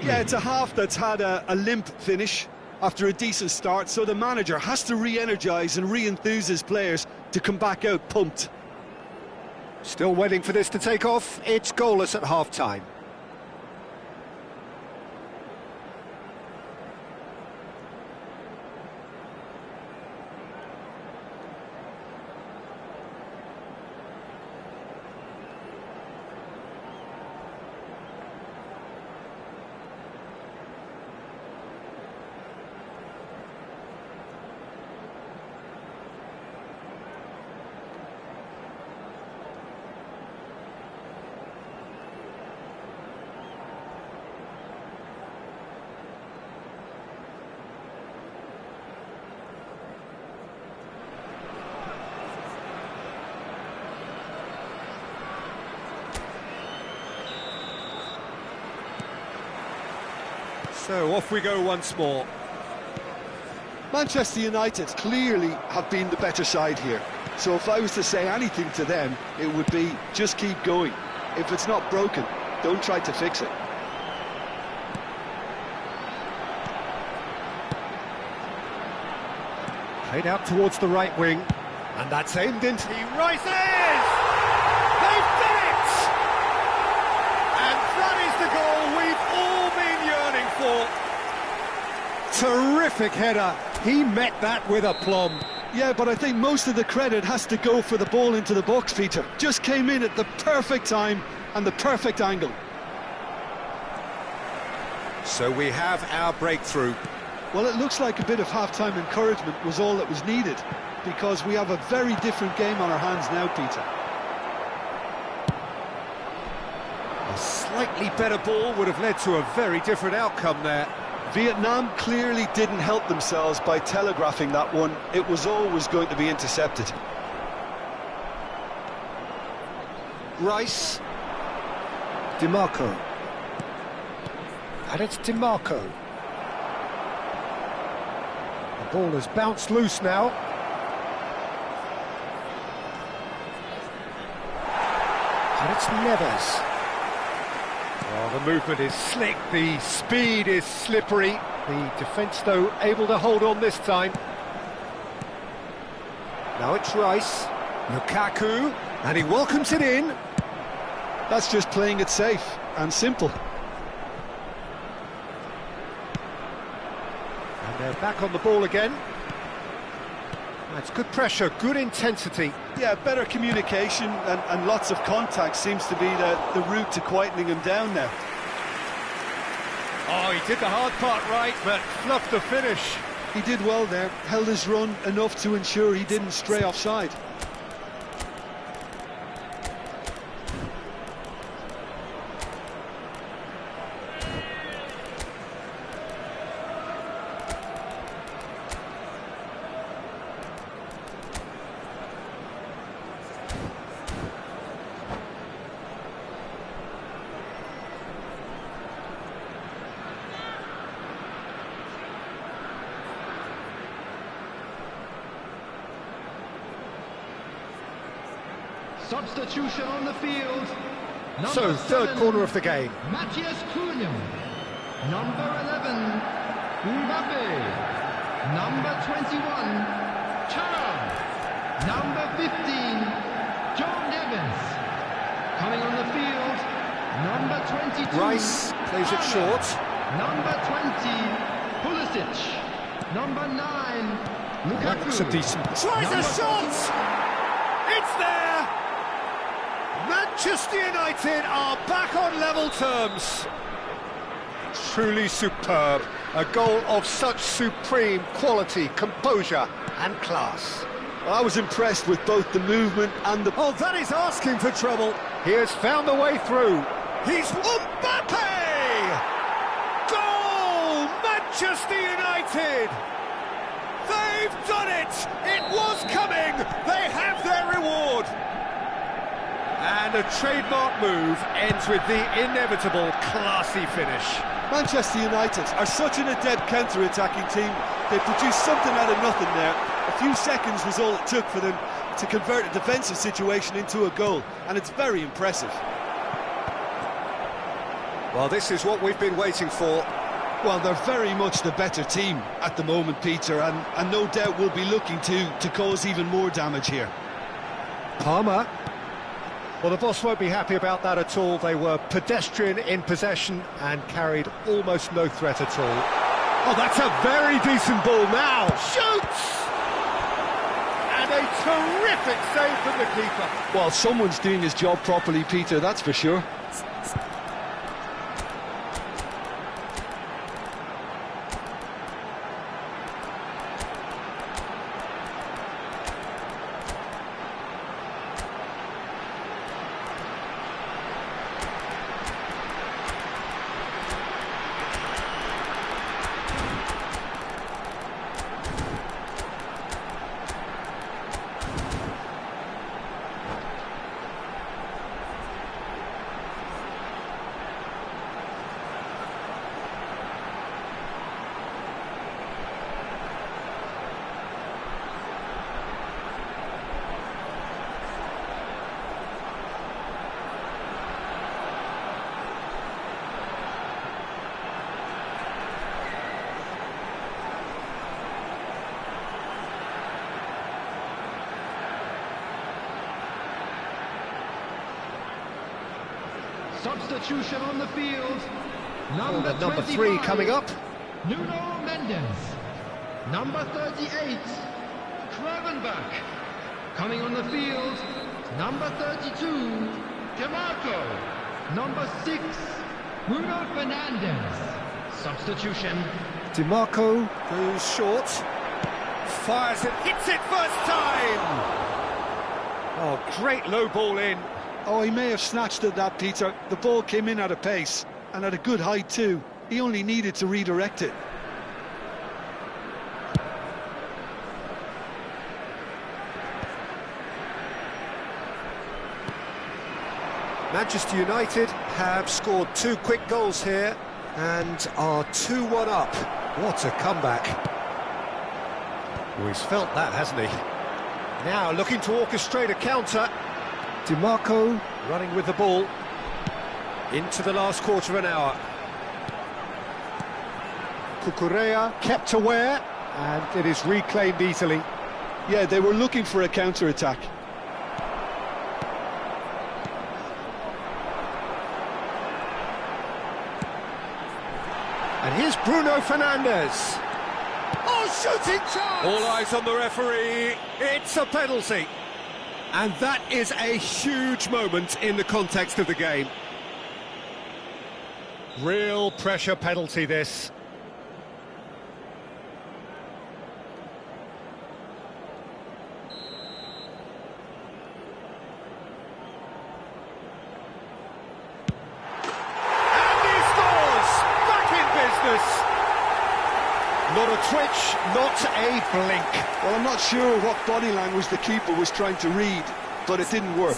Yeah, it's a half that's had a limp finish after a decent start, so the manager has to re-energise and re-enthuse his players to come back out pumped. Still waiting for this to take off. It's goalless at half-time. So off we go once more. Manchester United clearly have been the better side here. So if I was to say anything to them, it would be just keep going. If it's not broken, don't try to fix it. Played out towards the right wing, and that's aimed into... He rises! They've done it! And that is the goal we've all been yearning for. Terrific header. He met that with aplomb. Yeah, but I think most of the credit has to go for the ball into the box, Peter. Just came in at the perfect time and the perfect angle. So we have our breakthrough. Well, it looks like a bit of half-time encouragement was all that was needed, because we have a very different game on our hands now, Peter. A slightly better ball would have led to a very different outcome there. Vietnam clearly didn't help themselves by telegraphing that one. It was always going to be intercepted. Rice. DiMarco. And it's DiMarco. The ball has bounced loose now. And it's Neves. Oh, the movement is slick, the speed is slippery. The defence, though, able to hold on this time. Now it's Rice. Lukaku. And he welcomes it in. That's just playing it safe and simple. And they're back on the ball again. That's good pressure, good intensity. Yeah, better communication and lots of contact seems to be the route to quietening him down now. Oh, he did the hard part right, but fluffed the finish. He did well there, held his run enough to ensure he didn't stray offside. Substitution on the field. So, third corner of the game. Matthias Cunha. Number 11, Mbappe. Number 21, Chara. Number 15, John Evans. Coming on the field, number 22. Rice plays it short. Number 20, Pulisic. Number 9, Lukaku. That looks a decent... Tries a shot! It's there! Manchester United are back on level terms. Truly superb. A goal of such supreme quality, composure and class. Well, I was impressed with both the movement and the... Oh, that is asking for trouble. He has found a way through. He's Mbappe! Goal! Manchester United! They've done it! It was coming! They have their reward! And a trademark move ends with the inevitable classy finish. Manchester United are such an adept counter-attacking team. They produced something out of nothing there. A few seconds was all it took for them to convert a defensive situation into a goal, and it's very impressive. Well, this is what we've been waiting for. Well, they're very much the better team at the moment, Peter, and no doubt will be looking to cause even more damage here. Palmer. Well, the boss won't be happy about that at all. They were pedestrian in possession and carried almost no threat at all. Oh, that's a very decent ball now. Shoots! And a terrific save from the keeper. Well, someone's doing his job properly, Peter, that's for sure. Substitution on the field. Number 3 coming up. Nuno Mendes. Number 38, Kravenberg. Coming on the field, number 32, DeMarco. Number 6, Bruno Fernandes. Substitution. DeMarco goes short. Fires it, hits it first time! Oh, great low ball in. Oh, he may have snatched at that, Peter. The ball came in at a pace, and at a good height too. He only needed to redirect it. Manchester United have scored 2 quick goals here and are 2-1 up. What a comeback. Well, he's felt that, hasn't he? Now looking to orchestrate a counter. DeMarco running with the ball into the last quarter of an hour. Cucurella kept aware, and it is reclaimed easily. Yeah, they were looking for a counter-attack. And here's Bruno Fernandes. Oh, shooting chance! All eyes on the referee. It's a penalty. And that is a huge moment in the context of the game. Real pressure penalty, this. And he scores! Back in business! Not a twitch, not a blink. Well, I'm not sure what body language the keeper was trying to read, but it didn't work.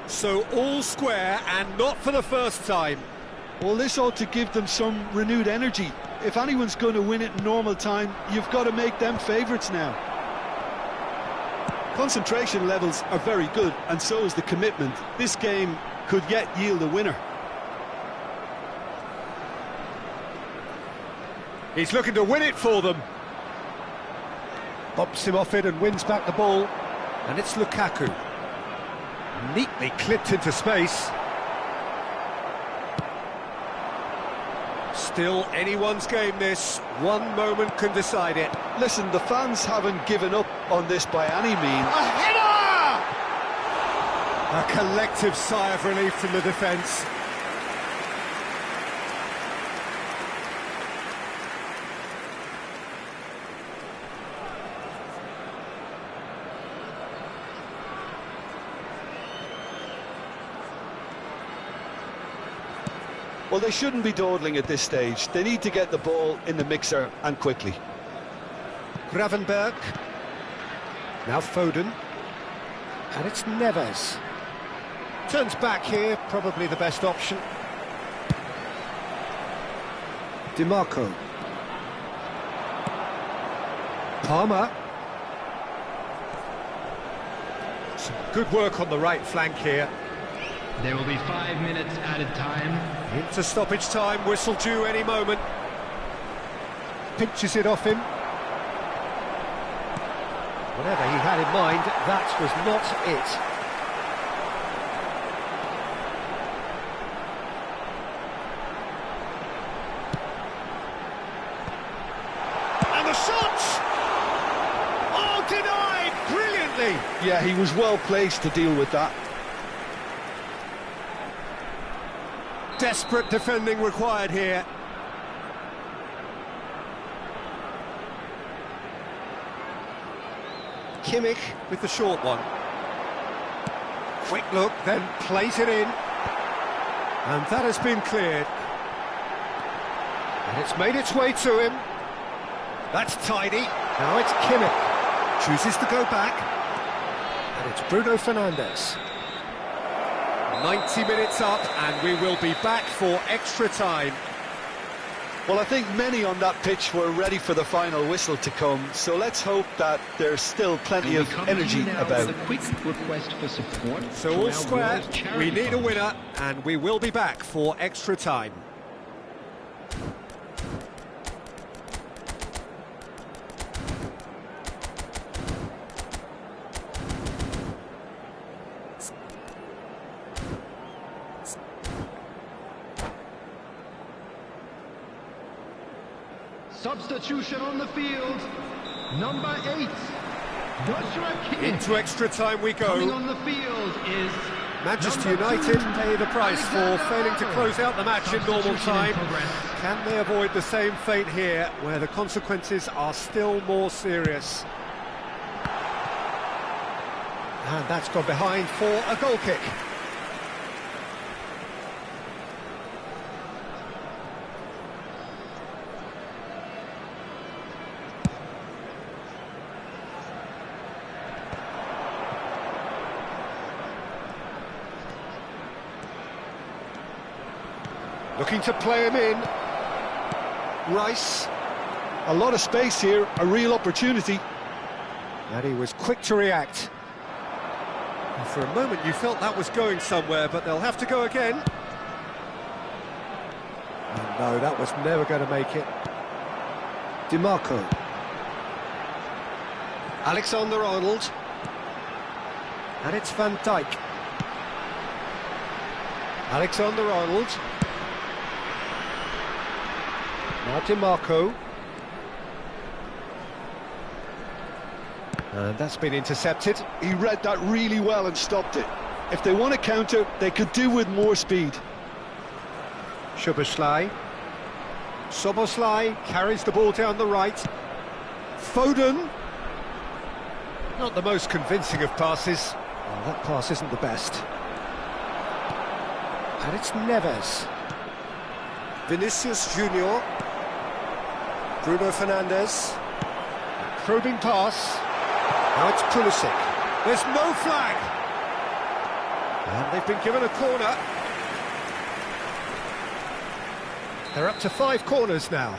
So all square, and not for the first time. Well, this ought to give them some renewed energy. If anyone's going to win it in normal time, you've got to make them favourites now. Concentration levels are very good, and so is the commitment. This game could yet yield a winner. He's looking to win it for them. Bumps him off it and wins back the ball. And it's Lukaku. Neatly clipped into space. Still anyone's game, this. One moment can decide it. Listen, the fans haven't given up on this by any means. A header! A collective sigh of relief from the defence. Well, they shouldn't be dawdling at this stage. They need to get the ball in the mixer, and quickly. Gravenberg. Now Foden. And it's Neves. Turns back here, probably the best option. DiMarco. Palmer. Some good work on the right flank here. There will be 5 minutes added time. Into stoppage time, whistle due any moment. Pinches it off him. Whatever he had in mind, that was not it. And the shot! Oh, denied brilliantly! Yeah, he was well placed to deal with that. Desperate defending required here. Kimmich with the short one. Quick look, then plays it in. And that has been cleared. And it's made its way to him. That's tidy. Now it's Kimmich. Chooses to go back. And it's Bruno Fernandes. 90 minutes up, and we will be back for extra time. Well, I think many on that pitch were ready for the final whistle to come, so let's hope that there's still plenty of energy about. A quick request for support. So all square, we need a winner, and we will be back for extra time. Substitution on the field. Number 8, Joshua Kimmich. Into extra time we Coming go. on the field is Manchester number United 2, pay the price for failing to close out the match in normal Substitution time. in progress. Can they avoid the same fate here, where the consequences are still more serious? And that's gone behind for a goal kick. Looking to play him in. Rice. A lot of space here, a real opportunity. And he was quick to react. And for a moment you felt that was going somewhere, but they'll have to go again. And no, that was never going to make it. DiMarco. Alexander-Arnold. And it's Van Dijk. Alexander-Arnold. Now DiMarco. And that's been intercepted. He read that really well and stopped it. If they want to counter, they could do with more speed. Szoboszlai. Szoboszlai carries the ball down the right. Foden. Not the most convincing of passes. Well, that pass isn't the best. And it's Neves. Vinicius Junior. Bruno Fernandes. Probing pass. Now it's Pulisic. There's no flag. And they've been given a corner. They're up to 5 corners now.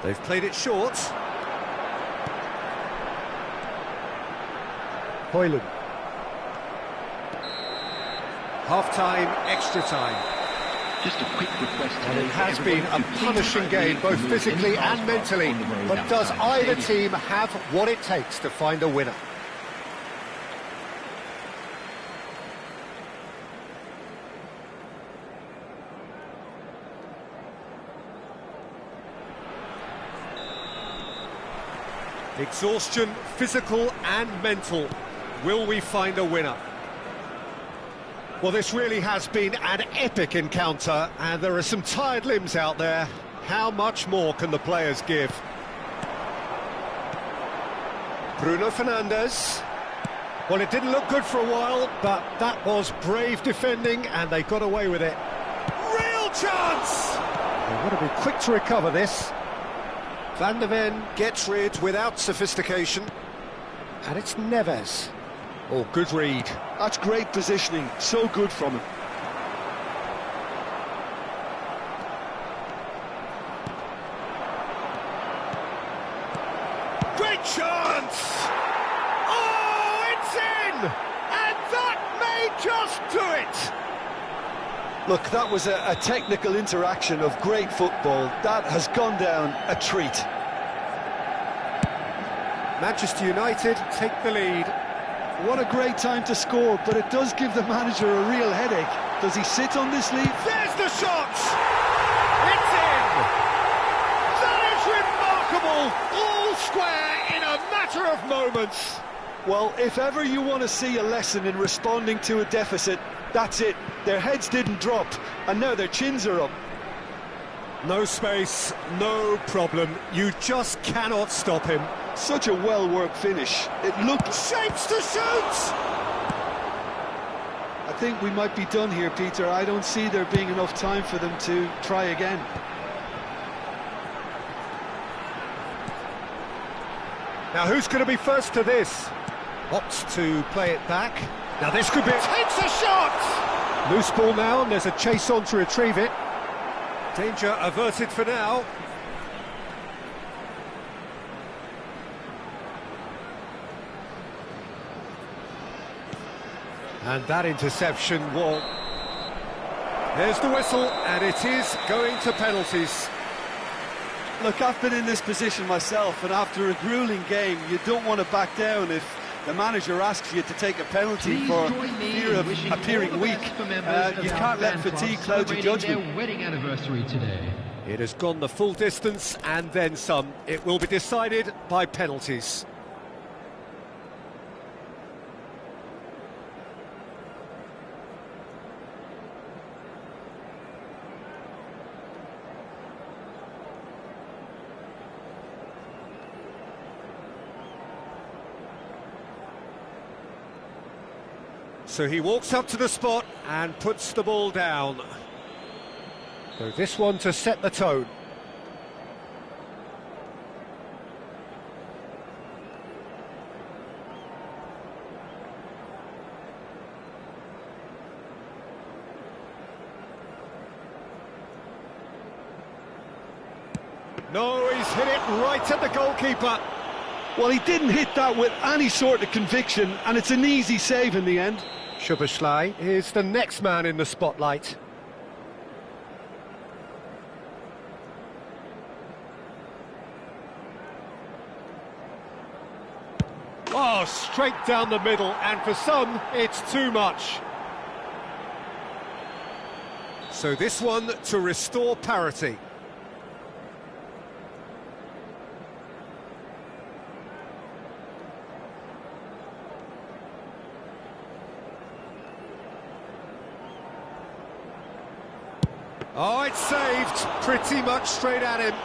They've played it short. Højlund. Half-time, extra time. Just a quick request. And it has been a punishing game, both physically and mentally. But does either team have what it takes to find a winner? Exhaustion, physical and mental. Will we find a winner? Well, this really has been an epic encounter, and there are some tired limbs out there. How much more can the players give? Bruno Fernandes. Well, it didn't look good for a while, but that was brave defending, and they got away with it. Real chance! They want to be quick to recover this. Van der Ven gets rid without sophistication. And it's Neves. Oh, good read. That's great positioning, so good from him. Great chance! Oh, it's in! And that may just do it! Look, that was a technical interaction of great football. That has gone down a treat. Manchester United take the lead. What a great time to score, but it does give the manager a real headache. Does he sit on this lead? There's the shot! It's in! That is remarkable! All square in a matter of moments. Well, if ever you want to see a lesson in responding to a deficit, that's it. Their heads didn't drop, and now their chins are up. No space, no problem. You just cannot stop him. Such a well-worked finish. It looked... Shapes to shoot! I think we might be done here, Peter. I don't see there being enough time for them to try again. Now who's going to be first to this? Opts to play it back. Now this could be... Takes a shot! Loose ball now, and there's a chase on to retrieve it. Danger averted for now. And that interception will... There's the whistle, and it is going to penalties. Look, I've been in this position myself, and after a gruelling game, you don't want to back down if the manager asks you to take a penalty for fear of appearing weak. You can't let fatigue cloud your judgment. Their wedding anniversary today. It has gone the full distance and then some. It will be decided by penalties. So he walks up to the spot and puts the ball down. So this one to set the tone. No, he's hit it right at the goalkeeper. Well, he didn't hit that with any sort of conviction, and it's an easy save in the end. Szoboszlai is the next man in the spotlight. Oh, straight down the middle, and for some, it's too much. So this one to restore parity. Oh, it's saved, pretty much straight at him.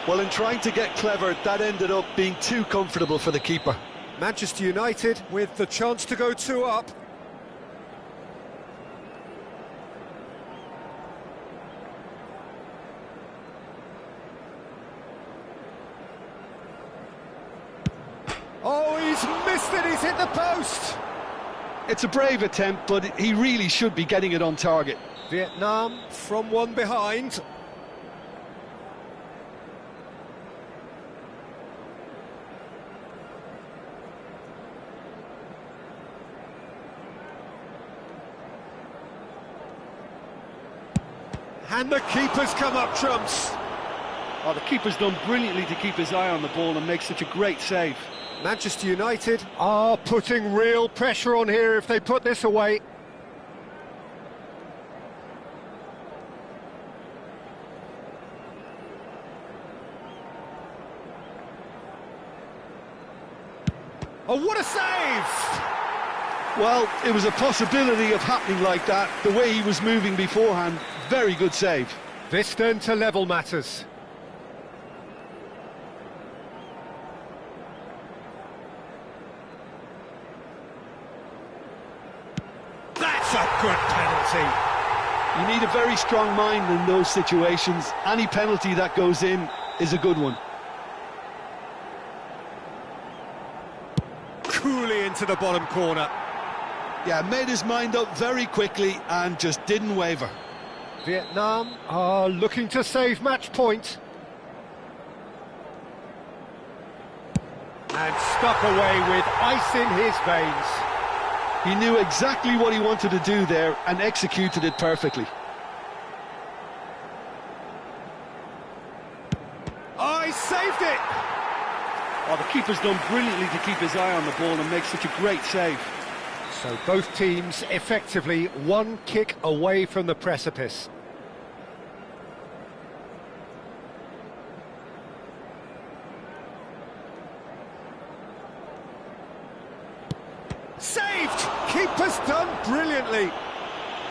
Well, in trying to get clever, that ended up being too comfortable for the keeper. Manchester United with the chance to go 2 up. Oh, he's missed it, he's hit the post! It's a brave attempt, but he really should be getting it on target. Vietnam from one behind. And the keeper's come up trumps. Oh, the keeper's done brilliantly to keep his eye on the ball and make such a great save. Manchester United are putting real pressure on here if they put this away. Oh, what a save! Well, it was a possibility of happening like that, the way he was moving beforehand. Very good save. This then to level matters. That's a good penalty. You need a very strong mind in those situations. Any penalty that goes in is a good one. coolly into the bottom corner. Yeah, made his mind up very quickly and just didn't waver. Vietnam are looking to save match point. And stuck away with ice in his veins. He knew exactly what he wanted to do there and executed it perfectly. Oh, he saved it! Oh, the keeper's done brilliantly to keep his eye on the ball and make such a great save. So both teams effectively one kick away from the precipice. Saved! Keeper's done brilliantly.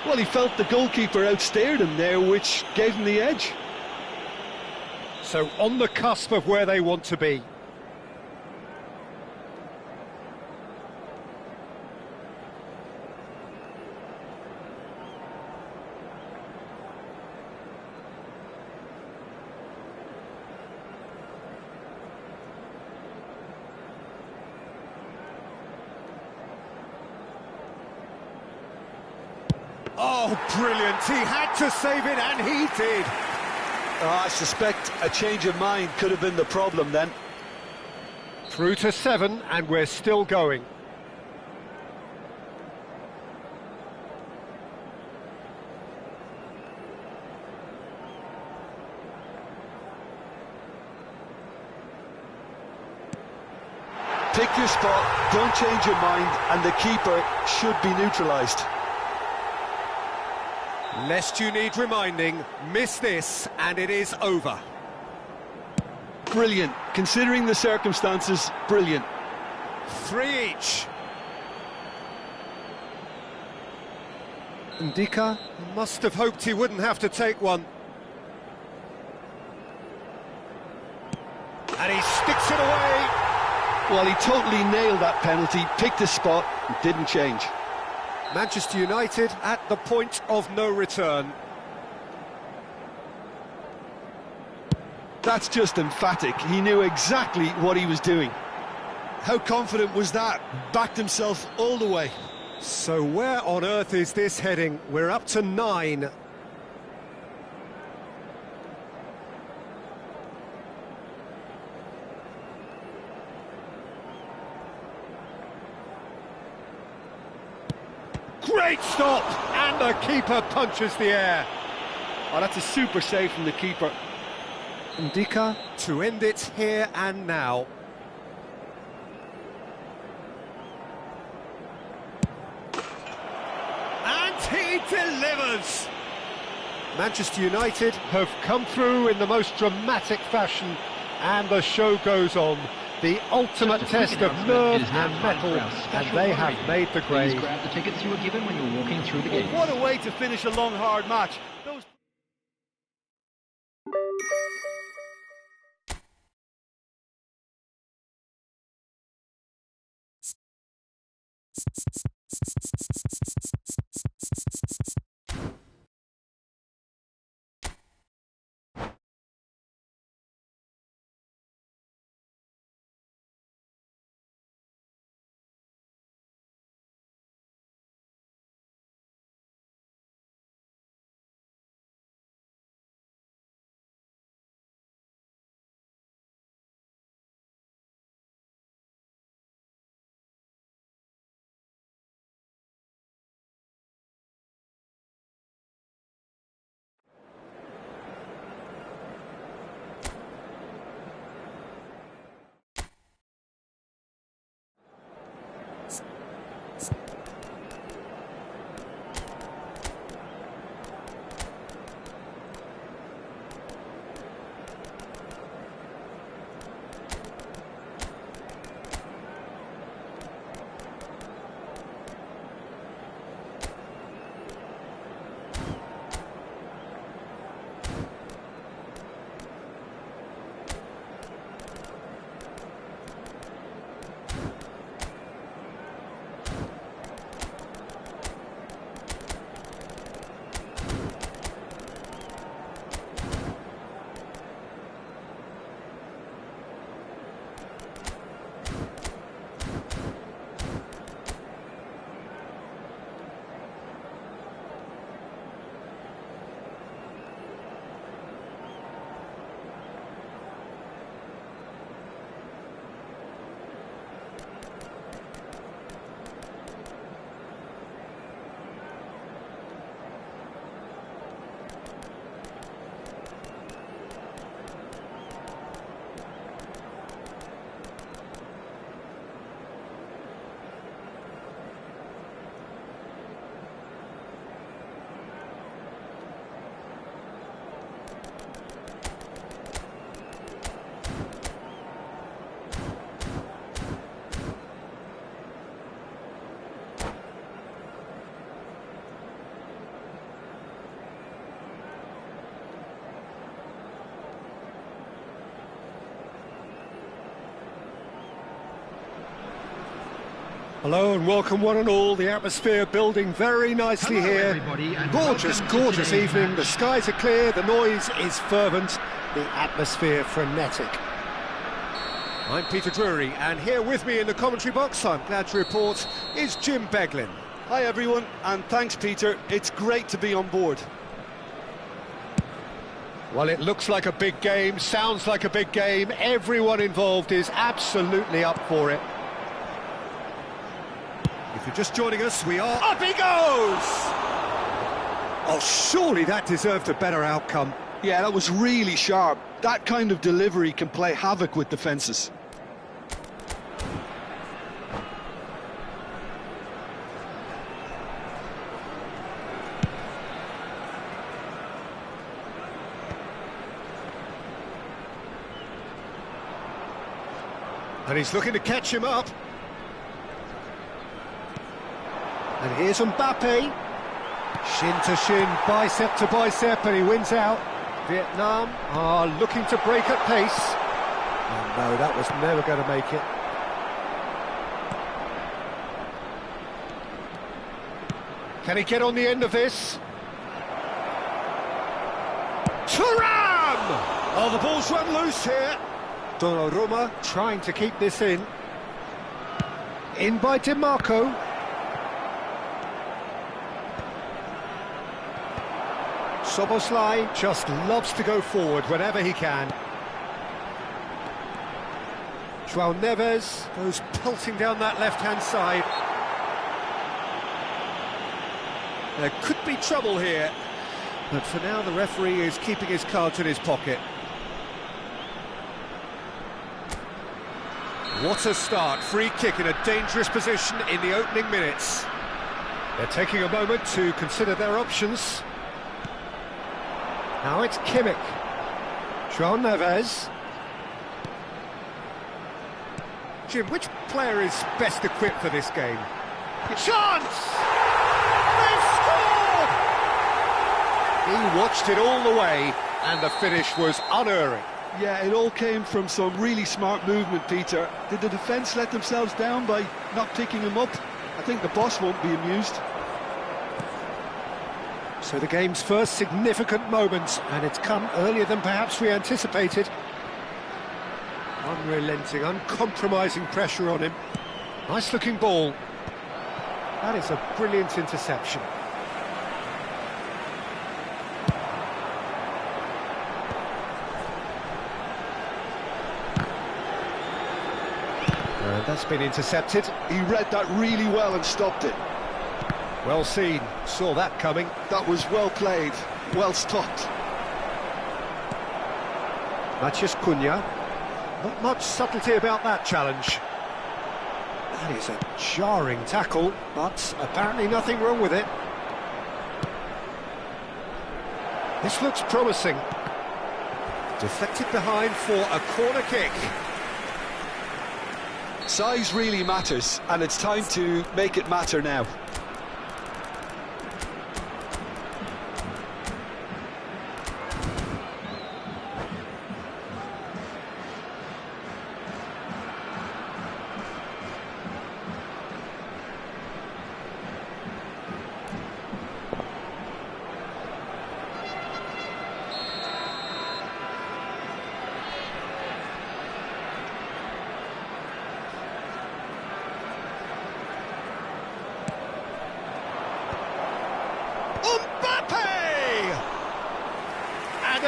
Well, he felt the goalkeeper outstared him there, which gave him the edge. So on the cusp of where they want to be. Oh, brilliant. He had to save it, and he did. I suspect a change of mind could have been the problem then. Through to 7, and we're still going. Pick your spot, don't change your mind, and the keeper should be neutralised. Lest you need reminding, miss this and it is over. Brilliant. Considering the circumstances, brilliant. 3 each. Ndika must have hoped he wouldn't have to take one. And he sticks it away. Well, he totally nailed that penalty, picked his spot, and didn't change. Manchester United at the point of no return. That's just emphatic. He knew exactly what he was doing. How confident was that? Backed himself all the way. So where on earth is this heading? We're up to 9. Great stop! And the keeper punches the air. Oh, that's a super save from the keeper. Ndika to end it here and now. And he delivers! Manchester United have come through in the most dramatic fashion, and the show goes on. The ultimate test of nerve and metal, and they have made the grade. Please grab the tickets you were given when you were walking through the gates. What a way to finish a long, hard match. Hello and welcome one and all. The atmosphere building very nicely here. Gorgeous, gorgeous evening. The skies are clear, the noise is fervent, the atmosphere frenetic. I'm Peter Drury, and here with me in the commentary box, I'm glad to report, is Jim Beglin. Hi everyone, and thanks Peter, it's great to be on board. Well, it looks like a big game, sounds like a big game, everyone involved is absolutely up for it. If you're just joining us, we are... Up he goes! Oh, surely that deserved a better outcome. Yeah, that was really sharp. That kind of delivery can play havoc with defences. And he's looking to catch him up. And here's Mbappe. Shin to shin, bicep to bicep, and he wins out. Vietnam are looking to break at pace. Oh no, that was never going to make it. Can he get on the end of this? Thuram! Oh, the ball's run loose here. Donnarumma trying to keep this in. In by DiMarco. Soboslai just loves to go forward whenever he can. João Neves goes pelting down that left-hand side. There could be trouble here, but for now the referee is keeping his cards in his pocket. What a start, free kick in a dangerous position in the opening minutes. They're taking a moment to consider their options. Now it's Kimmich. João Neves. Jim, which player is best equipped for this game? Chance! They've scored! He watched it all the way, and the finish was unerring. Yeah, it all came from some really smart movement, Peter. Did the defence let themselves down by not picking him up? I think the boss won't be amused. So the game's first significant moment, and it's come earlier than perhaps we anticipated. Unrelenting, uncompromising pressure on him. Nice-looking ball. That is a brilliant interception. And that's been intercepted. He read that really well and stopped it. Well seen, saw that coming. That was well played, well stopped. Matheus Cunha. Not much subtlety about that challenge. That is a jarring tackle, but apparently nothing wrong with it. This looks promising. Deflected behind for a corner kick. Size really matters, and it's time to make it matter now.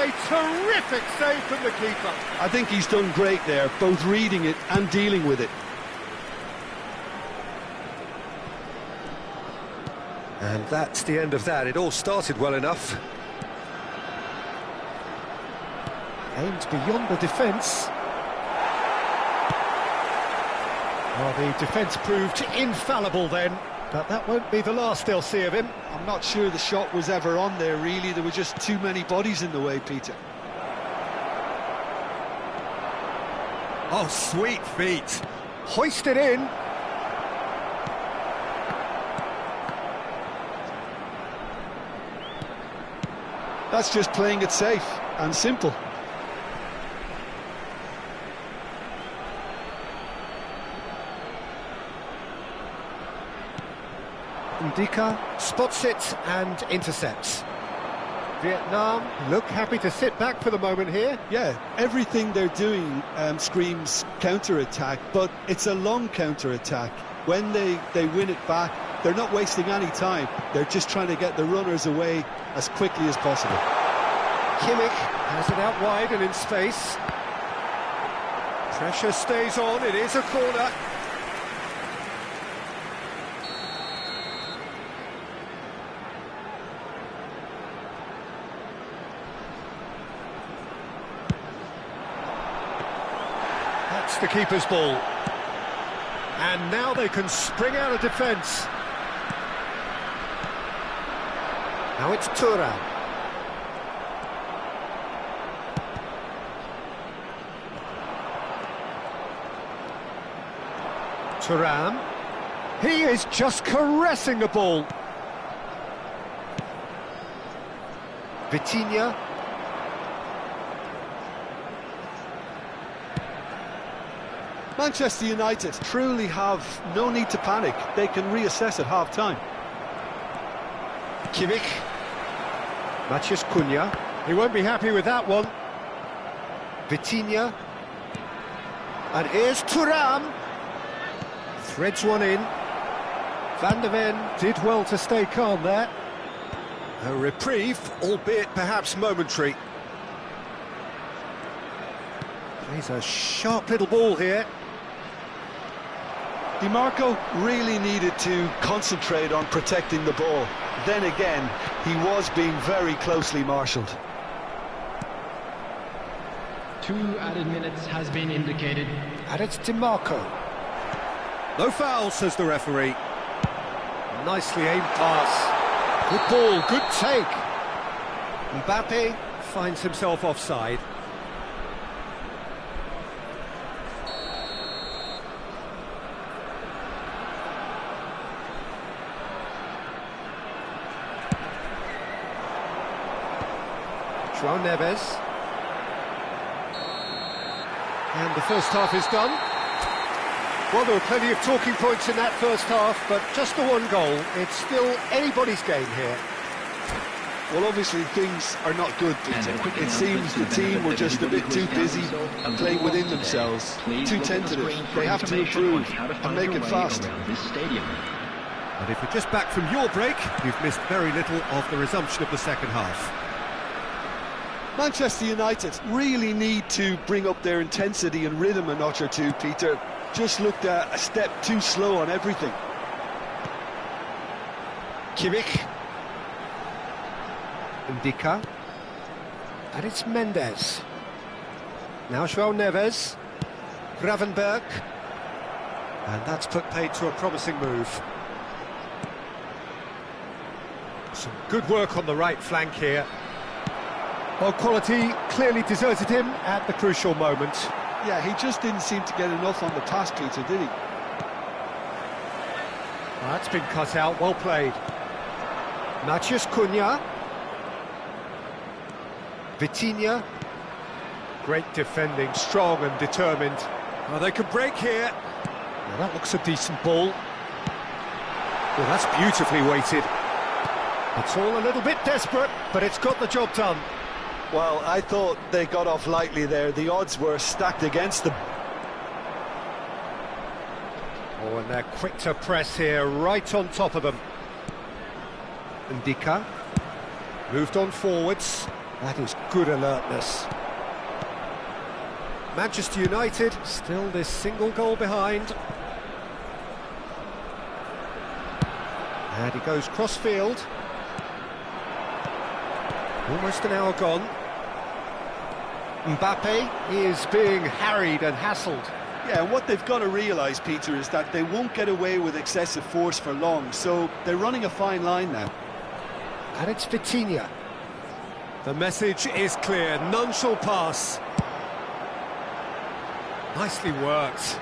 A terrific save from the keeper. I think he's done great there, both reading it and dealing with it. And that's the end of that. It all started well enough. Aimed beyond the defence. Well, the defence proved infallible then, but that won't be the last they'll see of him. I'm not sure the shot was ever on there, really. There were just too many bodies in the way, Peter. Oh, sweet feet. Hoisted in. That's just playing it safe and simple. Ndika spots it and intercepts. Vietnam look happy to sit back for the moment here. Yeah, everything they're doing screams counter-attack, but it's a long counter-attack. When they win it back, they're not wasting any time. They're just trying to get the runners away as quickly as possible. Kimmich has it out wide and in space. Pressure stays on, it is a corner. That's the keeper's ball. And now they can spring out of defence. Now it's Thuram. Thuram. He is just caressing the ball. Vitinha. Manchester United truly have no need to panic. They can reassess at half-time. Kimmich. Matheus Cunha. He won't be happy with that one. Vitinha. And here's Thuram. Threads one in. Van der Ven did well to stay calm there. A reprieve, albeit perhaps momentary. Plays a sharp little ball here. DiMarco really needed to concentrate on protecting the ball. Then again, he was being very closely marshalled. 2 added minutes has been indicated. And it's DiMarco. No foul, says the referee. Nicely aimed pass. Good ball, good take. Mbappe finds himself offside. João Neves. And the first half is done. Well, there were plenty of talking points in that first half, but just the one goal. It's still anybody's game here. Well, obviously things are not good, Peter. It seems the team were just a bit too busy playing within themselves, too tentative. They have to improve and make it fast. And if you're just back from your break, you've missed very little of the resumption of the second half. Manchester United really need to bring up their intensity and rhythm a notch or two, Peter. Just looked a step too slow on everything. Kimmich. Ndika. And it's Mendes. Now João Neves. Gravenberg. And that's put paid to a promising move. Some good work on the right flank here. Well, quality clearly deserted him at the crucial moment. Yeah, he just didn't seem to get enough on the pass, Peter, did he? That's been cut out, well played. Matheus Cunha. Vitinha. Great defending, strong and determined. Oh, they could break here. Now that looks a decent ball. Well, that's beautifully weighted. It's all a little bit desperate, but it's got the job done. Well, I thought they got off lightly there. The odds were stacked against them. Oh, and they're quick to press here, right on top of them. Ndika moved on forwards. That is good alertness. Manchester United still this single goal behind. And he goes cross-field. Almost an hour gone. Mbappe is being harried and hassled. Yeah, and what they've got to realise, Peter, is that they won't get away with excessive force for long, so they're running a fine line now. And it's Vitinha. The message is clear, none shall pass. Nicely worked.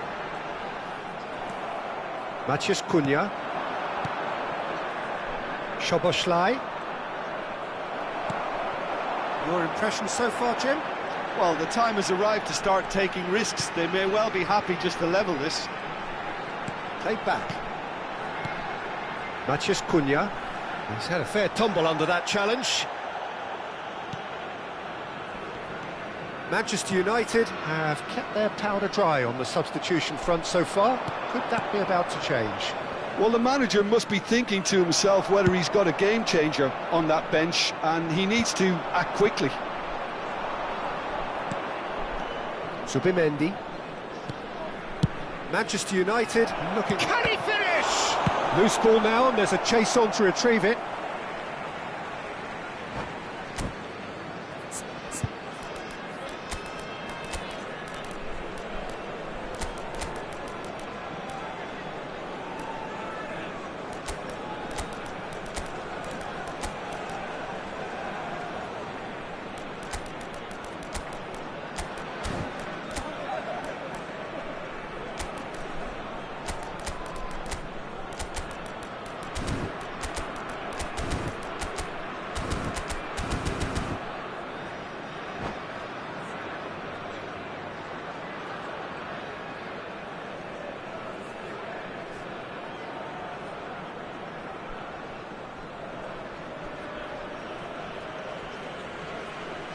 Matheus Cunha. Szoboszlai. Your impression so far, Jim? Well, the time has arrived to start taking risks. They may well be happy just to level this. Played back. Matheus Cunha. He's had a fair tumble under that challenge. Manchester United have kept their powder dry on the substitution front so far. Could that be about to change? Well, the manager must be thinking to himself whether he's got a game changer on that bench, and he needs to act quickly. Zubimendi. Manchester United looking... Can he finish? Loose ball now, and there's a chase on to retrieve it.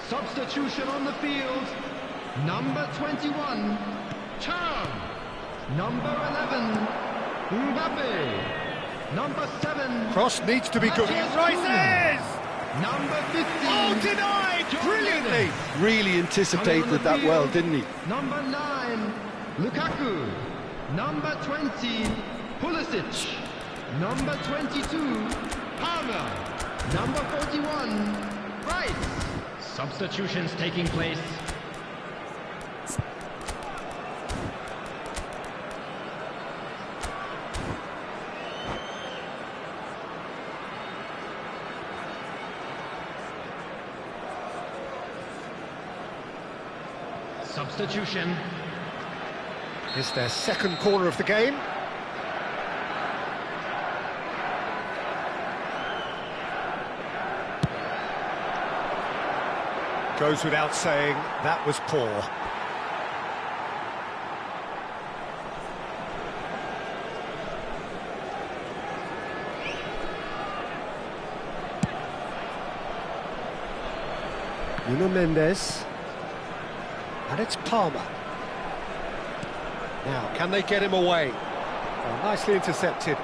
Substitution on the field. Number 21, Cham. Number 11, Mbappe. Number 7, Cross needs to be good. He rises! Number 15. Oh, denied! Brilliantly! Really anticipated that well, didn't he? Number 9, Lukaku. Number 20, Pulisic. Number 22, Palmer. Number 41, Rice. Substitutions taking place. Substitution. It's their second corner of the game. Goes without saying, that was poor. Nuno Mendes. And it's Palmer. Now, can they get him away? Oh, nicely intercepted.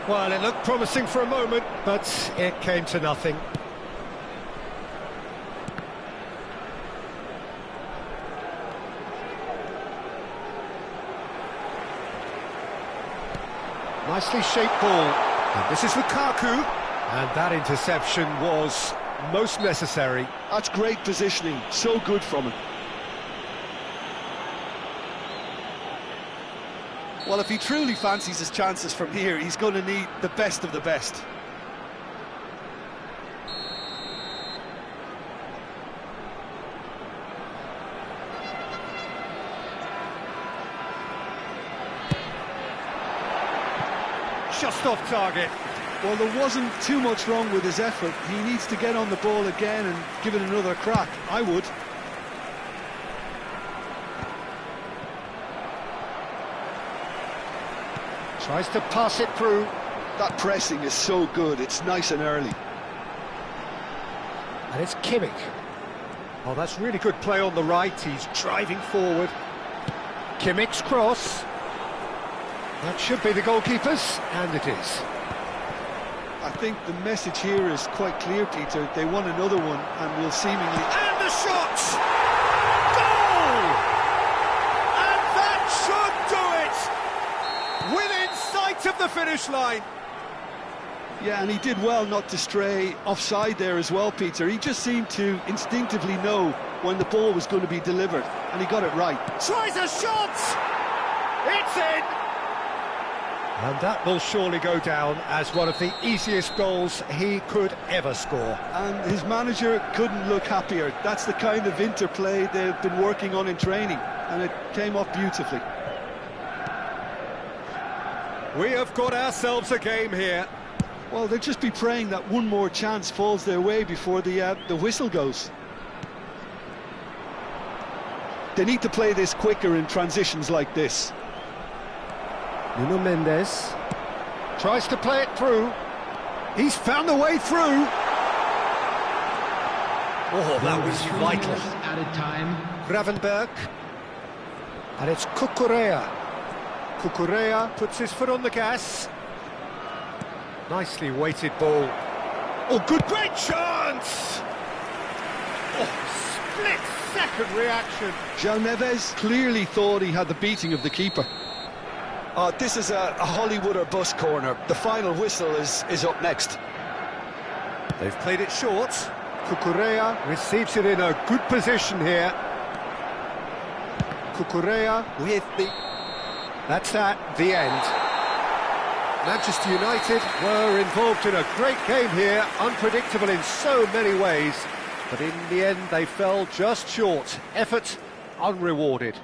Well, it looked promising for a moment, but it came to nothing. Nicely shaped ball. And this is Lukaku. And that interception was most necessary. That's great positioning, so good from him. Well, if he truly fancies his chances from here, he's going to need the best of the best. Just off target. Well, there wasn't too much wrong with his effort. He needs to get on the ball again and give it another crack. I would. Tries to pass it through. That pressing is so good. It's nice and early. And it's Kimmich. Oh, that's really good play on the right. He's driving forward. Kimmich's cross. That should be the goalkeeper's, and it is. I think the message here is quite clear, Peter. They want another one, and will seemingly... And the shot! Goal! And that should do it! Within sight of the finish line. Yeah, and he did well not to stray offside there as well, Peter. He just seemed to instinctively know when the ball was going to be delivered, and he got it right. Tries a shot! It's in! And that will surely go down as one of the easiest goals he could ever score. And his manager couldn't look happier. That's the kind of interplay they've been working on in training, and it came off beautifully. We have got ourselves a game here. Well, they'll just be praying that one more chance falls their way before the whistle goes. They need to play this quicker in transitions like this. Nuno Mendes tries to play it through. He's found the way through. Oh, that was vital. Added time. Gravenberg. And it's Cucurella. Cucurella puts his foot on the gas. Nicely weighted ball. Oh, great chance! Oh, split-second reaction. João Neves clearly thought he had the beating of the keeper. Oh, this is a Hollywood or bust corner. The final whistle is up next. They've played it short. Cucurella receives it in a good position here. Cucurella with the... That's the end. Manchester United were involved in a great game here, unpredictable in so many ways, but in the end they fell just short. Effort unrewarded.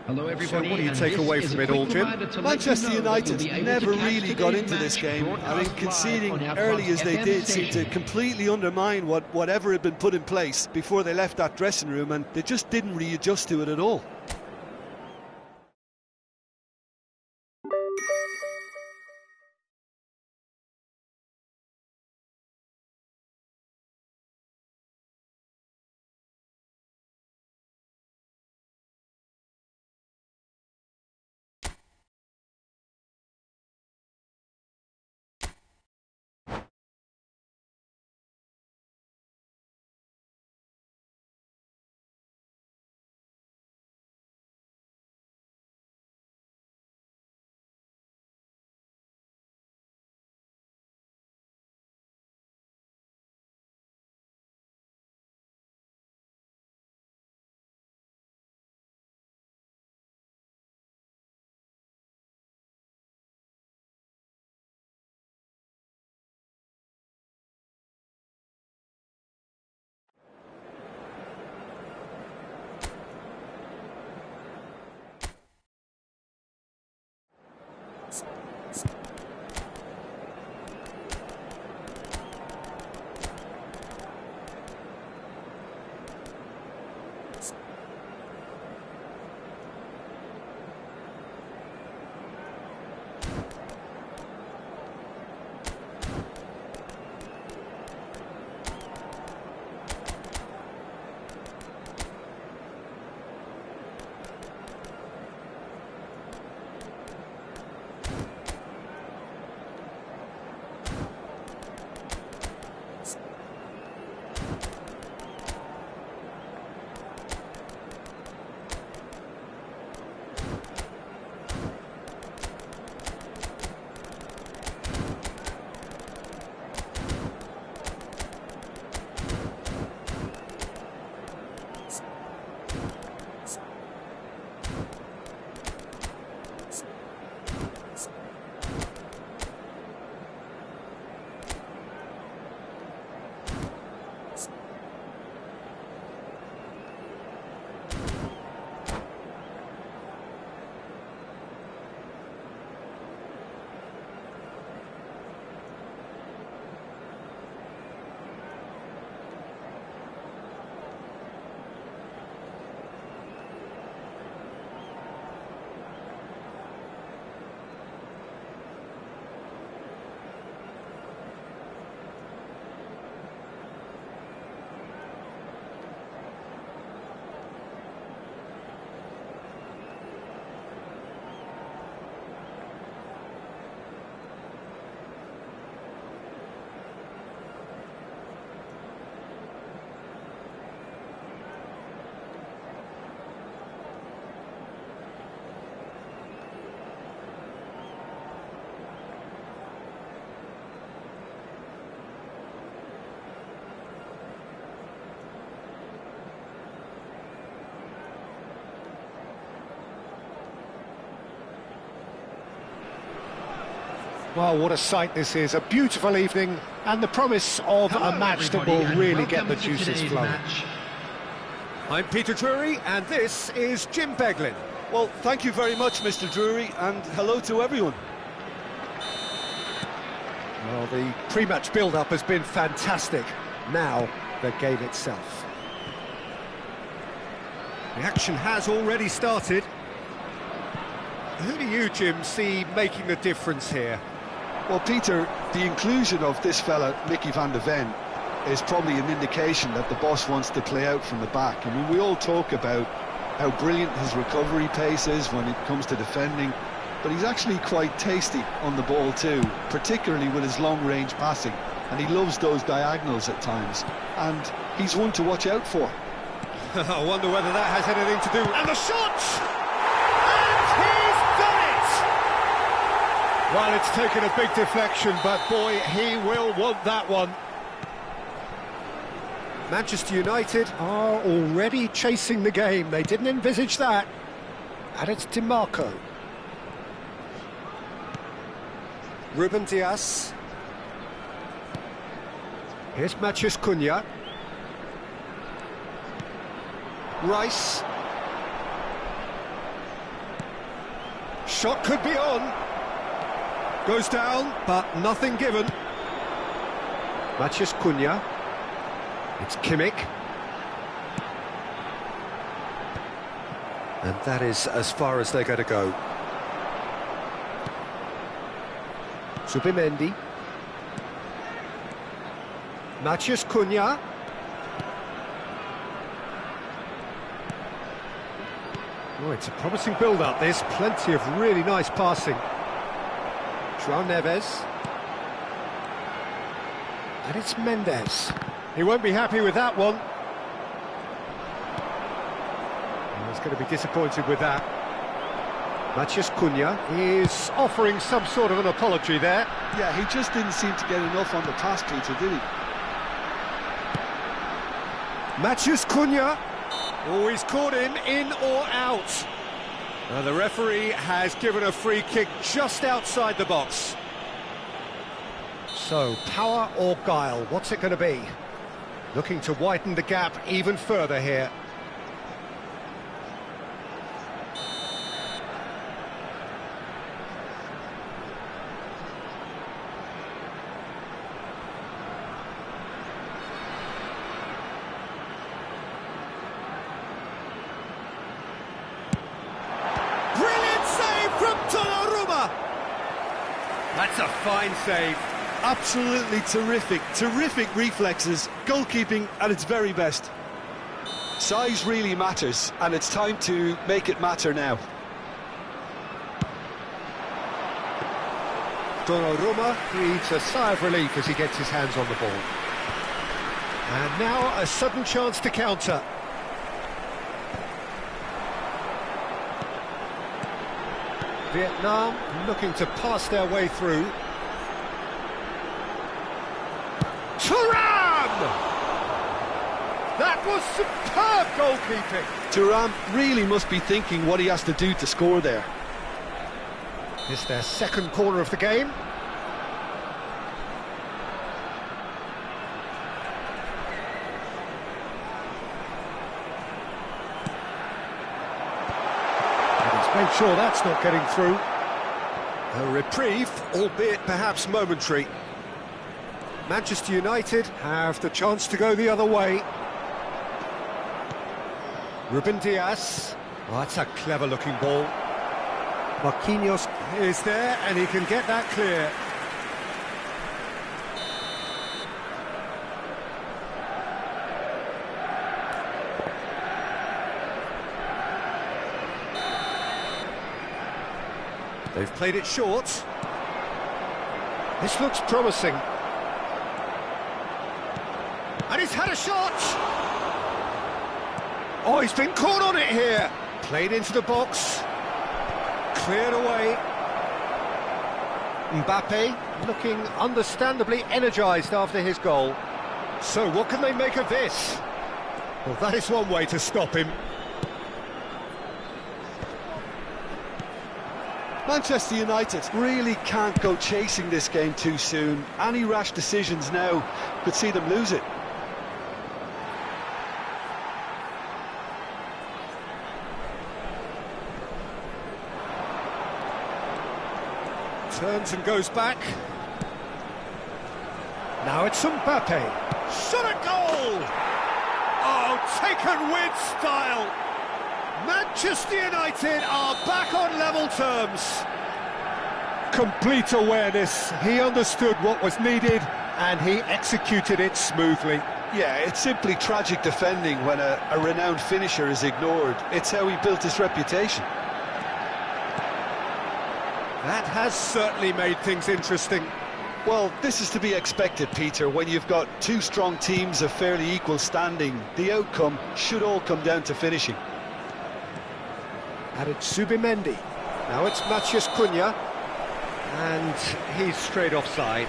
Hello everybody. So what do you take away from it all, Jim? Manchester United never really got into this game. I mean, conceding early as they did seemed to completely undermine whatever had been put in place before they left that dressing room, and they just didn't readjust to it at all. Well, what a sight this is. A beautiful evening and the promise of a match that will really get the juices flowing. I'm Peter Drury and this is Jim Beglin. Well, thank you very much, Mr. Drury, and hello to everyone. Well, the pre-match build-up has been fantastic. Now, the game itself. The action has already started. Who do you, Jim, see making the difference here? Well, Peter, the inclusion of this fella, Mickey van de Ven, is probably an indication that the boss wants to play out from the back. I mean, we all talk about how brilliant his recovery pace is when it comes to defending, but he's actually quite tasty on the ball too, particularly with his long-range passing, and he loves those diagonals at times, and he's one to watch out for. I wonder whether that has anything to do... And the shot! And he's done it! Well, it's taken a big deflection, but boy, he will want that one. Manchester United are already chasing the game. They didn't envisage that. And it's DiMarco. Ruben Dias. Here's Matheus Cunha. Rice. Shot could be on. Goes down, but nothing given. Matheus Cunha. It's Kimmich. And that is as far as they're going to go. Zubimendi. Matheus Cunha. Oh, it's a promising build-up, this. Plenty of really nice passing. João Neves. And it's Mendes. He won't be happy with that one. He's going to be disappointed with that. Matheus Cunha is offering some sort of an apology there. Yeah, he just didn't seem to get enough on the pass, Peter, did he? Matheus Cunha. Oh, he's caught him in or out. Now the referee has given a free kick just outside the box. So, power or guile, what's it going to be? Looking to widen the gap even further here. Brilliant save from Donnarumma! That's a fine save. Absolutely terrific reflexes, goalkeeping at its very best. Size really matters, and it's time to make it matter now. Donnarumma breathes a sigh of relief as he gets his hands on the ball. And now a sudden chance to counter. Vietnam looking to pass their way through. Thuram! That was superb goalkeeping. Thuram really must be thinking what he has to do to score there. It's their second corner of the game. And he's made sure that's not getting through. A reprieve, albeit perhaps momentary. Manchester United have the chance to go the other way. Ruben Dias. Oh, that's a clever-looking ball. Marquinhos is there, and he can get that clear. They've played it short. This looks promising. And he's had a shot! Oh, he's been caught on it here. Played into the box. Cleared away. Mbappe looking understandably energised after his goal. So what can they make of this? Well, that is one way to stop him. Manchester United really can't go chasing this game too soon. Any rash decisions now could see them lose it. Turns and goes back. Now it's Mbappe. Shot a goal! Oh, taken with style! Manchester United are back on level terms. Complete awareness, he understood what was needed and he executed it smoothly. Yeah, it's simply tragic defending when a renowned finisher is ignored. It's how he built his reputation. That has certainly made things interesting. Well, this is to be expected, Peter. When you've got two strong teams of fairly equal standing, the outcome should all come down to finishing. And it's Zubimendi. Now it's Matheus Cunha. And he's straight offside.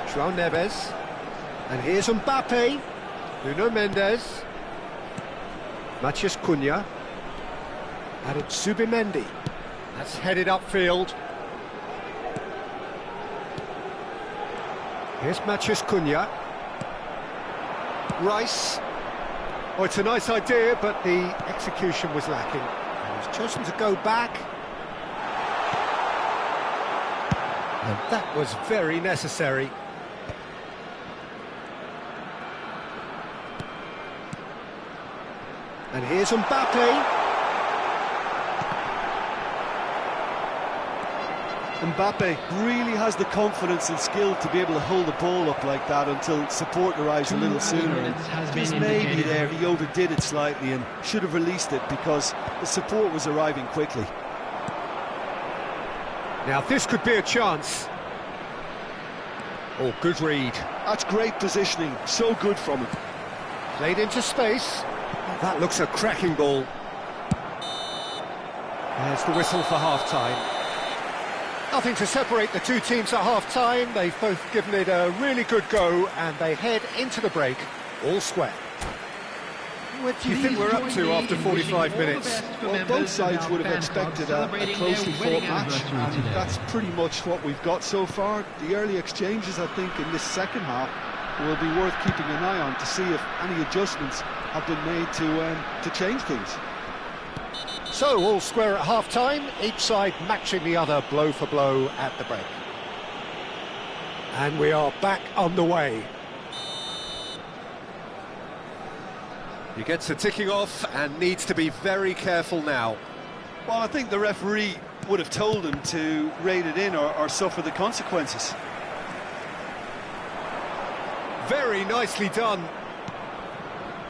João Neves. And here's Mbappe. Nuno Mendes. Matheus Cunha. And it's Zubimendi. That's headed upfield. Here's Matheus Cunha. Rice. Oh, it's a nice idea, but the execution was lacking. And he's chosen to go back. And that was very necessary. And here's Mbappe. Mbappe really has the confidence and skill to be able to hold the ball up like that until support arrives a little sooner. And just maybe there he overdid it slightly and should have released it because the support was arriving quickly. Now this could be a chance. Oh, good read. That's great positioning, so good from him. Played into space. That looks a cracking ball. There's the whistle for half-time. Nothing to separate the two teams at half-time. They've both given it a really good go and they head into the break all square. What do you think we're up to after 45 minutes? Well, both sides would have expected a closely fought match, and that's pretty much what we've got so far. The early exchanges, I think, in this second half will be worth keeping an eye on to see if any adjustments have been made to change things. So, all square at half-time, each side matching the other blow for blow at the break. And we are back underway. He gets the ticking off and needs to be very careful now. Well, I think the referee would have told him to rein it in or suffer the consequences. Very nicely done.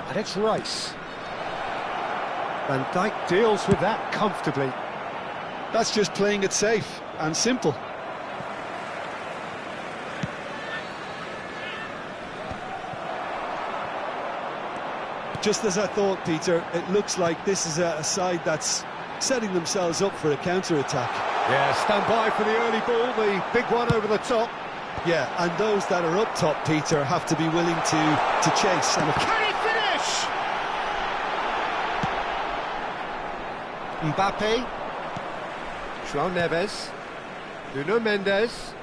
And it's Rice. Van Dijk deals with that comfortably. That's just playing it safe and simple. Just as I thought, Peter, it looks like this is a side that's setting themselves up for a counter-attack. Yeah, stand by for the early ball, the big one over the top. Yeah, and those that are up top, Peter, have to be willing to chase. And can he finish? Mbappe. João Neves. Nuno Mendes.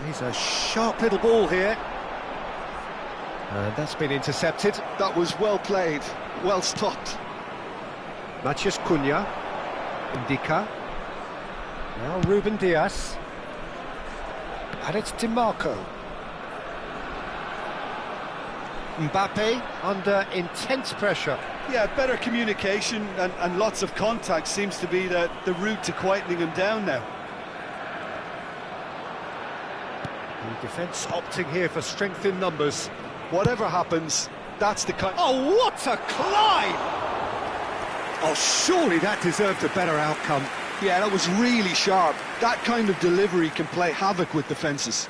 He's a sharp little ball here. And that's been intercepted. That was well played, well stopped. Matheus Cunha. Indica. Now Ruben Dias. And it's DiMarco. Mbappe under intense pressure. Yeah, better communication and lots of contact seems to be the route to quietening him down now. The defence opting here for strength in numbers. Whatever happens, that's the kind... Oh, what a climb! Oh, surely that deserved a better outcome. Yeah, that was really sharp. That kind of delivery can play havoc with defences.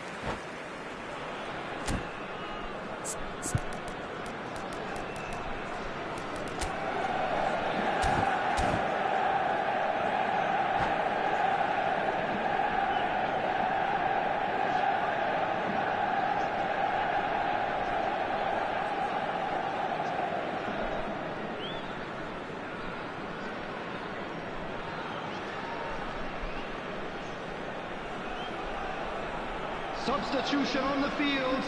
Substitution on the field.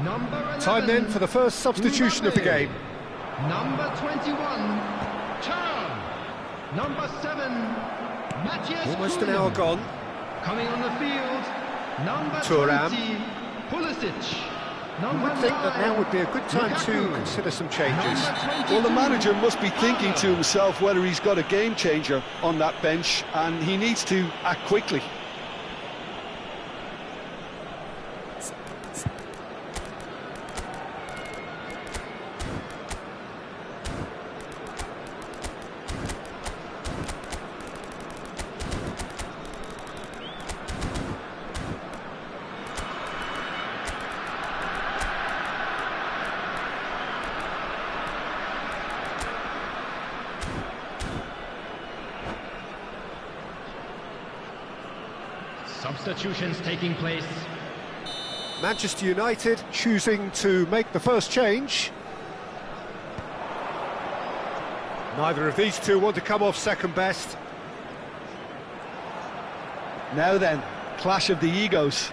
Number 11. Time then for the first substitution of the game. Number 21, Turn. Number 7, Matheus Almost an Cunha. hour gone. Coming on the field, number Thuram. 20, Pulisic. You Number would think that 9, now would be a good time to Lukaku. consider some changes. Number Well, the 22, manager must be thinking to Belo. himself whether he's got a game changer on that bench, and he needs to act quickly. Substitutions taking place. Manchester United choosing to make the first change. Neither of these two want to come off second best. Now then, clash of the egos.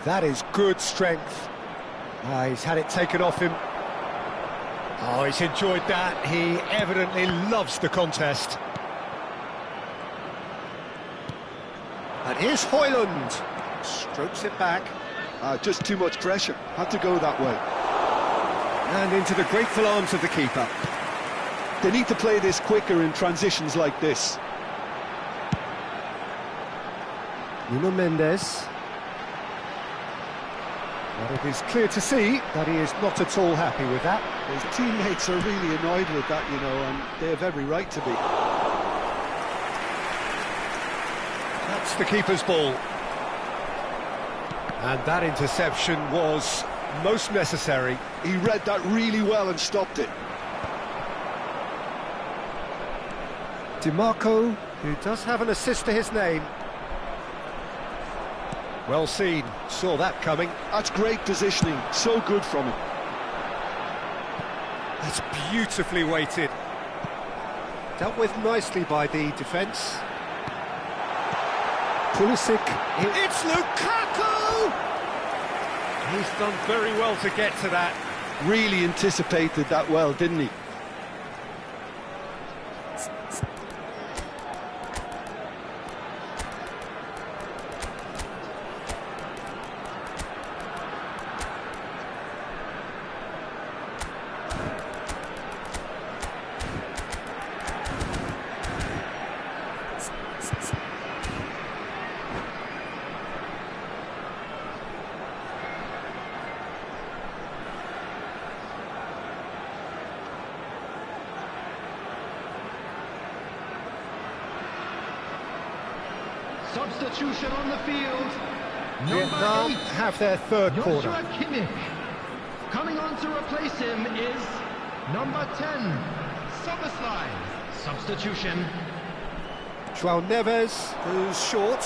That is good strength. He's had it taken off him. Oh, he's enjoyed that. He evidently loves the contest. And here's Højlund. Strokes it back. Just too much pressure. Had to go that way. And into the grateful arms of the keeper. They need to play this quicker in transitions like this. Nuno Mendes. But it is clear to see that he is not at all happy with that. His teammates are really annoyed with that, you know, and they have every right to be. That's the keeper's ball. And that interception was most necessary. He read that really well and stopped it. DiMarco, who does have an assist to his name. Well seen, saw that coming. That's great positioning, so good from him. That's beautifully weighted. Dealt with nicely by the defence. Pulisic. It's Lukaku! He's done very well to get to that. Really anticipated that well, didn't he? Substitution on the field. Vietnam Number 8, have their third corner. Joshua Kimmich. Coming on to replace him is number 10, Soboslai. Substitution. João Neves, who's short.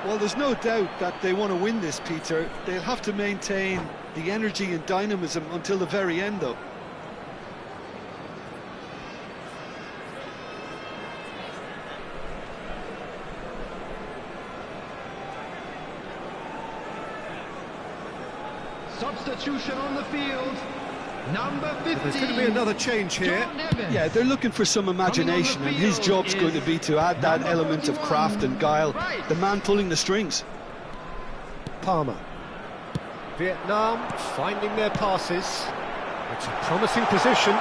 Well, there's no doubt that they want to win this, Peter. They'll have to maintain the energy and dynamism until the very end, though. Substitution on the field. Number 15. There's going to be another change here. João Neves. Yeah, they're looking for some imagination, and his job's going to be to add that element of craft and guile, the man pulling the strings. Palmer. Vietnam finding their passes. It's a promising position.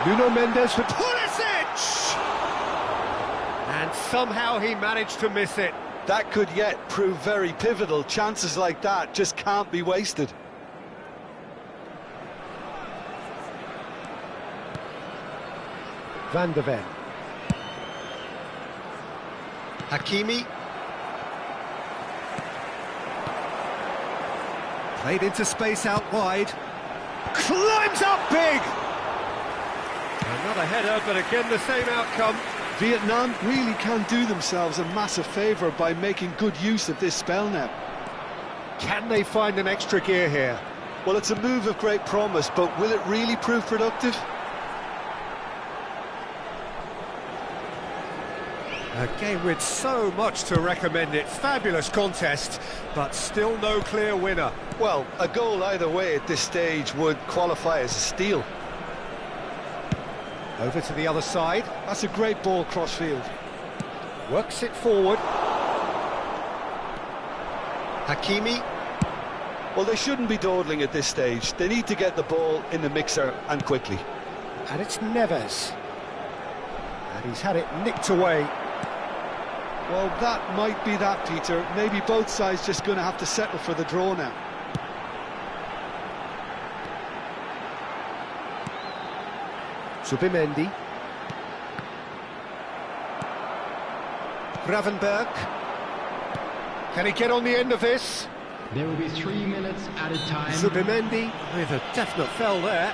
Nuno Mendes for Pulisic! And somehow he managed to miss it. That could yet prove very pivotal. Chances like that just can't be wasted. Van de Ven. Hakimi. Played into space out wide. Climbs up big! Another header, but again the same outcome. Vietnam really can do themselves a massive favour by making good use of this spell now. Can they find an extra gear here? Well, it's a move of great promise, but will it really prove productive? A game with so much to recommend it. Fabulous contest, but still no clear winner. Well, a goal either way at this stage would qualify as a steal. Over to the other side. That's a great ball cross-field. Works it forward. Hakimi. Well, they shouldn't be dawdling at this stage. They need to get the ball in the mixer and quickly. And it's Neves. And he's had it nicked away. Well, that might be that, Peter. Maybe both sides just going to have to settle for the draw now. Zubimendi. Gravenberg. Can he get on the end of this? There will be 3 minutes added time. Zubimendi with a definite foul there.